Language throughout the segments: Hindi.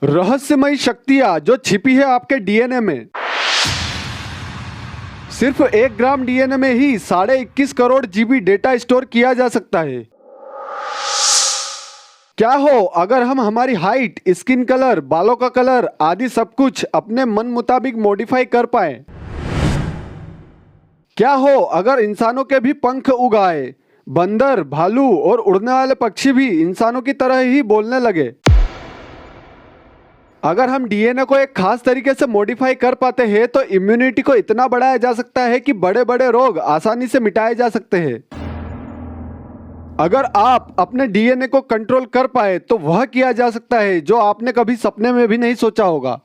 रहस्यमयी शक्तियां जो छिपी है आपके डीएनए में। सिर्फ 1 ग्राम डीएनए में ही 21.5 करोड़ जीबी डेटा स्टोर किया जा सकता है। क्या हो अगर हम हमारी हाइट, स्किन कलर, बालों का कलर आदि सब कुछ अपने मन मुताबिक मॉडिफाई कर पाए? क्या हो अगर इंसानों के भी पंख उगाए, बंदर, भालू और उड़ने वाले पक्षी भी इंसानों की तरह ही बोलने लगे? अगर हम डीएनए को एक खास तरीके से मॉडिफाई कर पाते हैं तो इम्यूनिटी को इतना बढ़ाया जा सकता है कि बड़े बड़े रोग आसानी से मिटाए जा सकते हैं। अगर आप अपने डीएनए को कंट्रोल कर पाए तो वह किया जा सकता है जो आपने कभी सपने में भी नहीं सोचा होगा।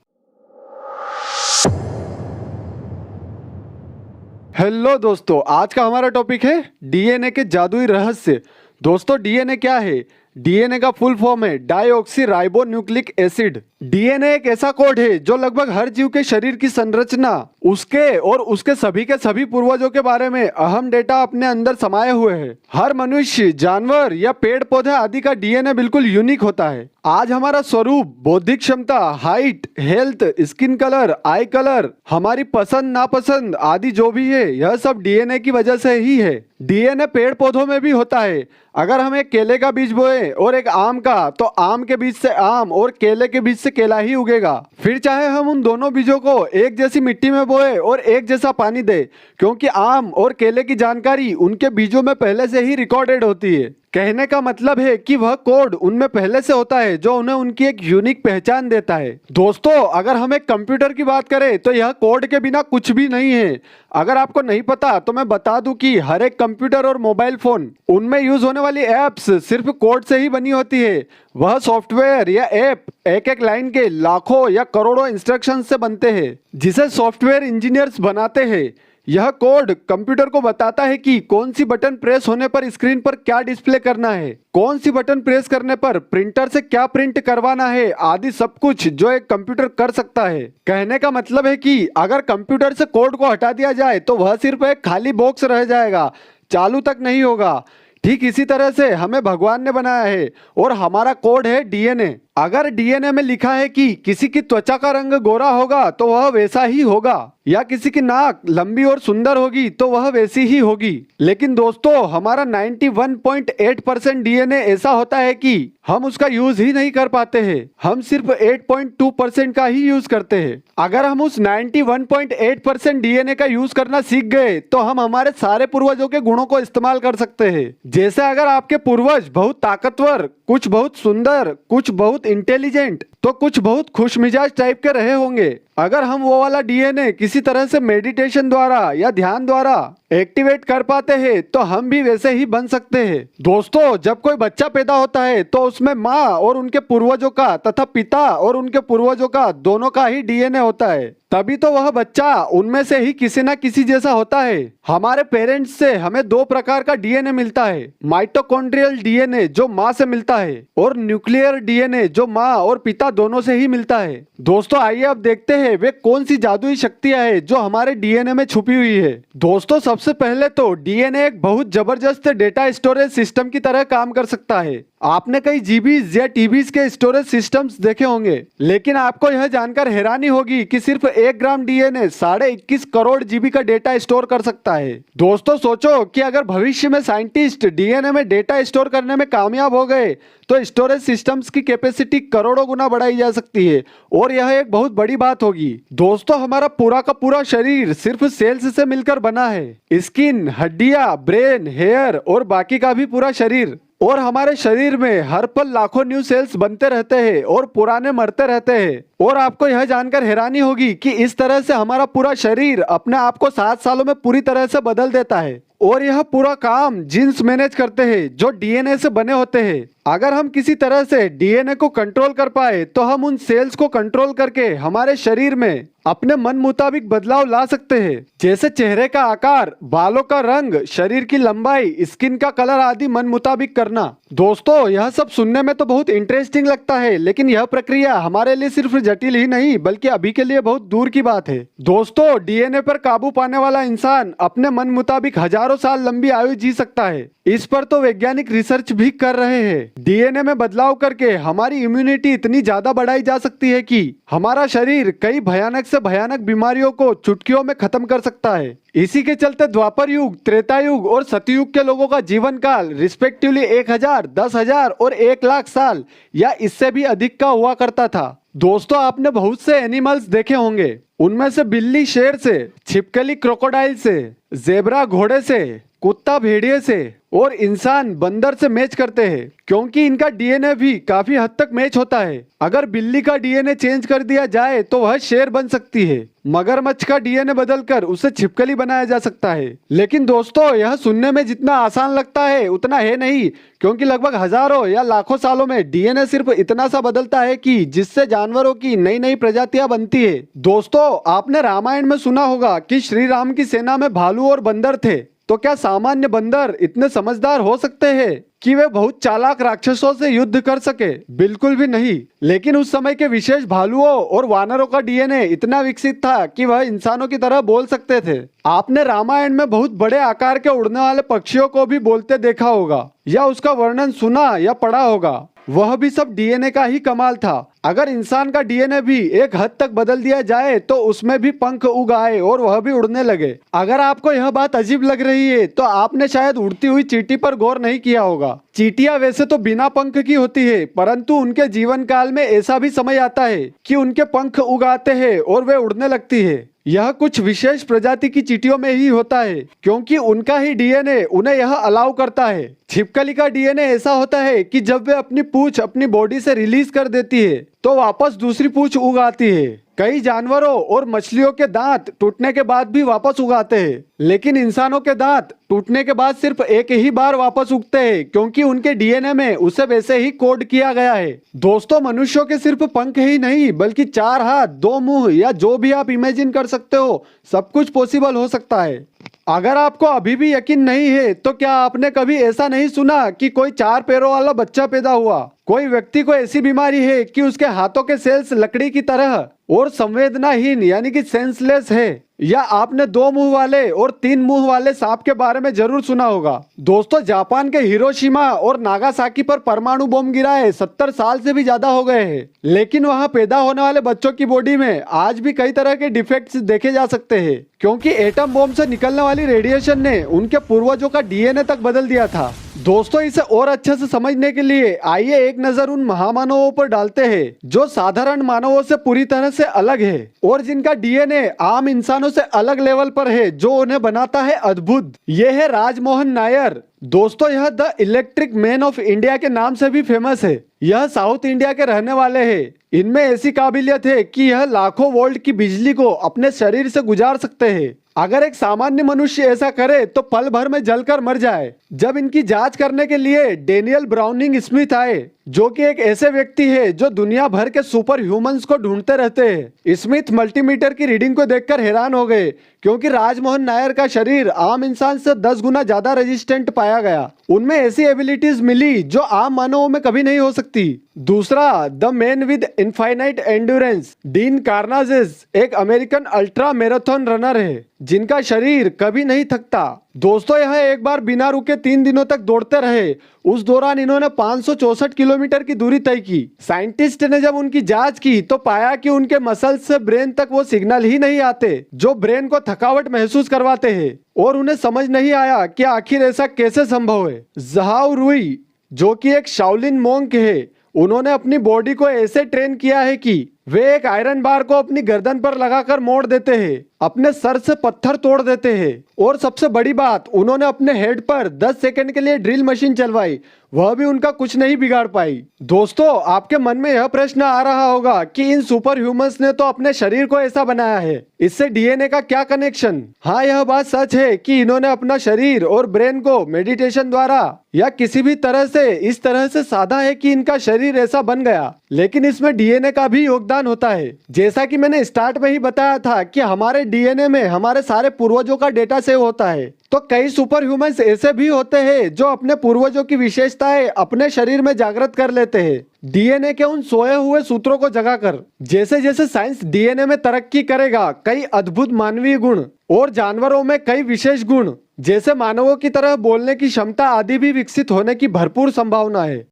हेलो दोस्तों, आज का हमारा टॉपिक है डीएनए के जादुई रहस्य। दोस्तों, डीएनए क्या है? डीएनए का फुल फॉर्म है deoxy ribo nucleic acid. DNA एक ऐसा कोड है जो लगभग हर जीव के शरीर की संरचना, उसके और उसके सभी के सभी पूर्वजों के बारे में अहम डेटा अपने अंदर समाये हुए है। हर मनुष्य, जानवर या पेड़ पौधे आदि का डीएनए बिल्कुल यूनिक होता है। आज हमारा स्वरूप, बौद्धिक क्षमता, हाइट, हेल्थ, स्किन कलर, आई कलर, हमारी पसंद नापसंद आदि जो भी है, यह सब डीएनए की वजह से ही है। डीएनए पेड़ पौधों में भी होता है। अगर हम एक केले का बीज बोए और एक आम का, तो आम के बीज से आम और केले के बीज से केला ही उगेगा। फिर चाहे हम उन दोनों बीजों को एक जैसी मिट्टी में बोए और एक जैसा पानी दे, क्योंकि आम और केले की जानकारी उनके बीजों में पहले से ही रिकॉर्डेड होती है। कहने का मतलब है कि वह कोड उनमें पहले से होता है जो उन्हें उनकी एक यूनिक पहचान देता है। दोस्तों, अगर हम एक कंप्यूटर की बात करें तो यह कोड के बिना कुछ भी नहीं है। अगर आपको नहीं पता तो मैं बता दूं कि हर एक कंप्यूटर और मोबाइल फोन, उनमें यूज होने वाली एप्स सिर्फ कोड से ही बनी होती है। वह सॉफ्टवेयर या ऐप एक एक लाइन के लाखों या करोड़ों इंस्ट्रक्शन से बनते हैं, जिसे सॉफ्टवेयर इंजीनियर्स बनाते हैं। यह कोड कंप्यूटर को बताता है कि कौन सी बटन प्रेस होने पर स्क्रीन पर क्या डिस्प्ले करना है, कौन सी बटन प्रेस करने पर प्रिंटर से क्या प्रिंट करवाना है आदि सब कुछ जो एक कंप्यूटर कर सकता है। कहने का मतलब है कि अगर कंप्यूटर से कोड को हटा दिया जाए तो वह सिर्फ एक खाली बॉक्स रह जाएगा, चालू तक नहीं होगा। ठीक इसी तरह से हमें भगवान ने बनाया है और हमारा कोड है डीएनए। अगर डीएनए में लिखा है कि किसी की त्वचा का रंग गोरा होगा तो वह वैसा ही होगा, या किसी की नाक लंबी और सुंदर होगी तो वह वैसी ही होगी। लेकिन दोस्तों, हमारा 91.8% डीएनए ऐसा होता है कि हम उसका यूज ही नहीं कर पाते हैं। हम सिर्फ 8.2% का ही यूज करते हैं। अगर हम उस 91.8% डीएनए का यूज करना सीख गए तो हम हमारे सारे पूर्वजों के गुणों को इस्तेमाल कर सकते हैं। जैसे अगर आपके पूर्वज बहुत ताकतवर, कुछ बहुत सुंदर, कुछ बहुत इंटेलिजेंट, तो कुछ बहुत खुशमिजाज टाइप के रहे होंगे। अगर हम वो वाला डीएनए किसी तरह से मेडिटेशन द्वारा या ध्यान द्वारा एक्टिवेट कर पाते हैं तो हम भी वैसे ही बन सकते हैं। दोस्तों, जब कोई बच्चा पैदा होता है तो उसमें माँ और उनके पूर्वजों का तथा पिता और उनके पूर्वजों का दोनों का ही डीएनए होता है। तभी तो वह बच्चा उनमें से ही किसी ना किसी जैसा होता है। हमारे पेरेंट्स से हमें 2 प्रकार का डीएनए मिलता है, माइटोकॉन्ड्रियल डीएनए जो माँ से मिलता है और न्यूक्लियर डीएनए जो माँ और पिता दोनों से ही मिलता है। दोस्तों, आइए अब देखते हैं वे कौन सी जादुई शक्तियां हैं जो हमारे डीएनए में छुपी हुई है। दोस्तों, सबसे पहले तो डीएनए एक बहुत जबरदस्त डेटा स्टोरेज सिस्टम की तरह काम कर सकता है। आपने कई जीबीज या टीबीज के स्टोरेज सिस्टम्स देखे होंगे, लेकिन आपको यह जानकर हैरानी होगी कि सिर्फ 1 ग्राम डीएनए 21.5 करोड़ जीबी का डेटा स्टोर कर सकता है। दोस्तों, सोचो कि अगर भविष्य में साइंटिस्ट डीएनए में डेटा स्टोर करने में कामयाब हो गए तो स्टोरेज सिस्टम्स की कैपेसिटी करोड़ों गुना बढ़ाई जा सकती है और यह एक बहुत बड़ी बात होगी। दोस्तों, हमारा पूरा का पूरा शरीर सिर्फ सेल्स से मिलकर बना है। स्किन, हड्डियां, ब्रेन, हेयर और बाकी का भी पूरा शरीर। और हमारे शरीर में हर पल लाखों न्यू सेल्स बनते रहते हैं और पुराने मरते रहते हैं। और आपको यह जानकर हैरानी होगी कि इस तरह से हमारा पूरा शरीर अपने आप को 7 सालों में पूरी तरह से बदल देता है। और यह पूरा काम जीन्स मैनेज करते हैं जो डीएनए से बने होते हैं। अगर हम किसी तरह से डीएनए को कंट्रोल कर पाए तो हम उन सेल्स को कंट्रोल करके हमारे शरीर में अपने मन मुताबिक बदलाव ला सकते हैं, जैसे चेहरे का आकार, बालों का रंग, शरीर की लंबाई, स्किन का कलर आदि मन मुताबिक करना। दोस्तों, यह सब सुनने में तो बहुत इंटरेस्टिंग लगता है, लेकिन यह प्रक्रिया हमारे लिए सिर्फ जटिल ही नहीं बल्कि अभी के लिए बहुत दूर की बात है। दोस्तों, डीएनए पर काबू पाने वाला इंसान अपने मन मुताबिक हजारों साल लंबी आयु जी सकता है। इस पर तो वैज्ञानिक रिसर्च भी कर रहे हैं। डीएनए में बदलाव करके हमारी इम्यूनिटी इतनी ज्यादा बढ़ाई जा सकती है कि हमारा शरीर कई भयानक से भयानक बीमारियों को चुटकियों में खत्म कर सकता है। इसी के चलते द्वापर युग, त्रेता युग और सतयुग के लोगों का जीवन काल रिस्पेक्टिवली 1000, 10,000 और 1,00,000 साल या इससे भी अधिक का हुआ करता था। दोस्तों, आपने बहुत से एनिमल्स देखे होंगे, उनमें से बिल्ली शेर से, छिपकली क्रोकोडाइल से, जेब्रा घोड़े से, कुत्ता भेड़िए से और इंसान बंदर से मैच करते हैं, क्योंकि इनका डीएनए भी काफी हद तक मैच होता है। अगर बिल्ली का डीएनए चेंज कर दिया जाए तो वह शेर बन सकती है। मगरमच्छ का डीएनए बदलकर उसे छिपकली बनाया जा सकता है। लेकिन दोस्तों, यह सुनने में जितना आसान लगता है उतना है नहीं, क्योंकि लगभग हजारों या लाखों सालों में डीएनए सिर्फ इतना सा बदलता है कि जिससे जानवरों की नई नई प्रजातियां बनती है। दोस्तों, आपने रामायण में सुना होगा कि श्री राम की सेना में भालू और बंदर थे। तो क्या सामान्य बंदर इतने समझदार हो सकते हैं कि वे बहुत चालाक राक्षसों से युद्ध कर सके? बिल्कुल भी नहीं। लेकिन उस समय के विशेष भालुओं और वानरों का डीएनए इतना विकसित था कि वह इंसानों की तरह बोल सकते थे। आपने रामायण में बहुत बड़े आकार के उड़ने वाले पक्षियों को भी बोलते देखा होगा या उसका वर्णन सुना या पढ़ा होगा। वह भी सब डीएनए का ही कमाल था। अगर इंसान का डीएनए भी एक हद तक बदल दिया जाए तो उसमें भी पंख उग आए और वह भी उड़ने लगे। अगर आपको यह बात अजीब लग रही है तो आपने शायद उड़ती हुई चींटी पर गौर नहीं किया होगा। चींटियां वैसे तो बिना पंख की होती है, परंतु उनके जीवन काल में ऐसा भी समय आता है कि उनके पंख उग आते हैं और वे उड़ने लगती है। यह कुछ विशेष प्रजाति की चींटियों में ही होता है, क्योंकि उनका ही डीएनए उन्हें यह अलाउ करता है। छिपकली का डीएनए ऐसा होता है कि जब वे अपनी पूंछ अपनी बॉडी से रिलीज कर देती है तो वापस दूसरी पूंछ उग आती है। कई जानवरों और मछलियों के दांत टूटने के बाद भी वापस उगाते हैं, लेकिन इंसानों के दांत टूटने के बाद सिर्फ एक ही बार वापस उगते हैं, क्योंकि उनके डीएनए में उसे वैसे ही कोड किया गया है। दोस्तों, मनुष्यों के सिर्फ पंख ही नहीं बल्कि 4 हाथ, 2 मुंह या जो भी आप इमेजिन कर सकते हो, सब कुछ पॉसिबल हो सकता है। अगर आपको अभी भी यकीन नहीं है तो क्या आपने कभी ऐसा नहीं सुना कि कोई 4 पैरों वाला बच्चा पैदा हुआ? कोई व्यक्ति को ऐसी बीमारी है कि उसके हाथों के सेल्स लकड़ी की तरह और संवेदनाहीन यानी कि सेंसलेस है। या आपने 2 मुंह वाले और 3 मुंह वाले सांप के बारे में जरूर सुना होगा। दोस्तों, जापान के हिरोशिमा और नागासाकी पर परमाणु बम गिरा है 70 साल से भी ज्यादा हो गए हैं, लेकिन वहां पैदा होने वाले बच्चों की बॉडी में आज भी कई तरह के डिफेक्ट्स देखे जा सकते हैं, क्योंकि एटम बम से निकलने वाली रेडिएशन ने उनके पूर्वजों का डीएनए तक बदल दिया था। दोस्तों, इसे और अच्छे से समझने के लिए आइए एक नजर उन महामानवों पर डालते हैं जो साधारण मानवों से पूरी तरह से अलग है और जिनका डीएनए आम इंसानों से अलग लेवल पर है, जो उन्हें बनाता है अद्भुत। ये है राजमोहन नायर। दोस्तों, यह the electric man of India के नाम से भी फेमस है। यह साउथ इंडिया के रहने वाले हैं। इनमें ऐसी काबिलियत है कि यह लाखों वोल्ट की बिजली को अपने शरीर से गुजार सकते हैं। अगर एक सामान्य मनुष्य ऐसा करे तो पल भर में जलकर मर जाए। जब इनकी जांच करने के लिए डेनियल ब्राउनिंग स्मिथ आए, जो कि एक ऐसे व्यक्ति है जो दुनिया भर के सुपर ह्यूमंस को ढूंढते रहते हैं, स्मिथ मल्टीमीटर की रीडिंग को देखकर हैरान हो गए, क्योंकि राजमोहन नायर का शरीर आम इंसान से 10 गुना ज्यादा रेजिस्टेंट पाया गया। उनमें ऐसी एबिलिटीज मिली जो आम मानवों में कभी नहीं हो सकती। दूसरा, the man with infinite endurance, Dean Karnazes एक अमेरिकन अल्ट्रा मैराथन रनर है जिनका शरीर कभी नहीं थकता। दोस्तों, यह एक बार बिना रुके 3 दिनों तक दौड़ते रहे। उस दौरान इन्होंने 564 किलोमीटर की दूरी तय की। साइंटिस्ट ने जब उनकी जांच की तो पाया कि उनके मसल्स से ब्रेन तक वो सिग्नल ही नहीं आते जो ब्रेन को थकावट महसूस करवाते हैं, और उन्हें समझ नहीं आया कि आखिर ऐसा कैसे संभव है। जहाओ रुई, जो कि एक शाओलिन मोंक है, उन्होंने अपनी बॉडी को ऐसे ट्रेन किया है कि वे एक आयरन बार को अपनी गर्दन पर लगाकर मोड़ देते हैं, अपने सर से पत्थर तोड़ देते हैं, और सबसे बड़ी बात, उन्होंने अपने हेड पर 10 सेकंड के लिए ड्रिल मशीन चलवाई, वह भी उनका कुछ नहीं बिगाड़ पाई। दोस्तों, आपके मन में यह प्रश्न आ रहा होगा कि इन सुपर ह्यूमंस ने तो अपने शरीर को ऐसा बनाया है, इससे डीएनए का क्या कनेक्शन? हाँ, यह बात सच है कि इन्होंने अपना शरीर और ब्रेन को मेडिटेशन द्वारा या किसी भी तरह से इस तरह से साधा है कि इनका शरीर ऐसा बन गया, लेकिन इसमें डीएनए का भी योगदान होता है। जैसा कि मैंने स्टार्ट में ही बताया था कि हमारे डीएनए में हमारे सारे पूर्वजों का डेटा सेव होता है, तो कई सुपर ह्यूमंस ऐसे भी होते हैं जो अपने पूर्वजों की विशेषताएं अपने शरीर में जागृत कर लेते हैं, डीएनए के उन सोए हुए सूत्रों को जगाकर। जैसे जैसे साइंस डीएनए में तरक्की करेगा, कई अद्भुत मानवीय गुण और जानवरों में कई विशेष गुण जैसे मानवों की तरह बोलने की क्षमता आदि भी विकसित होने की भरपूर संभावना है।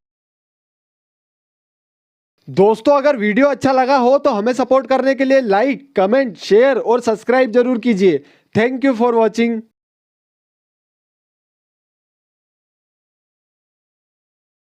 दोस्तों अगर वीडियो अच्छा लगा हो तो हमें सपोर्ट करने के लिए लाइक, कमेंट, शेयर और सब्सक्राइब जरूर कीजिए। Thank you for watching.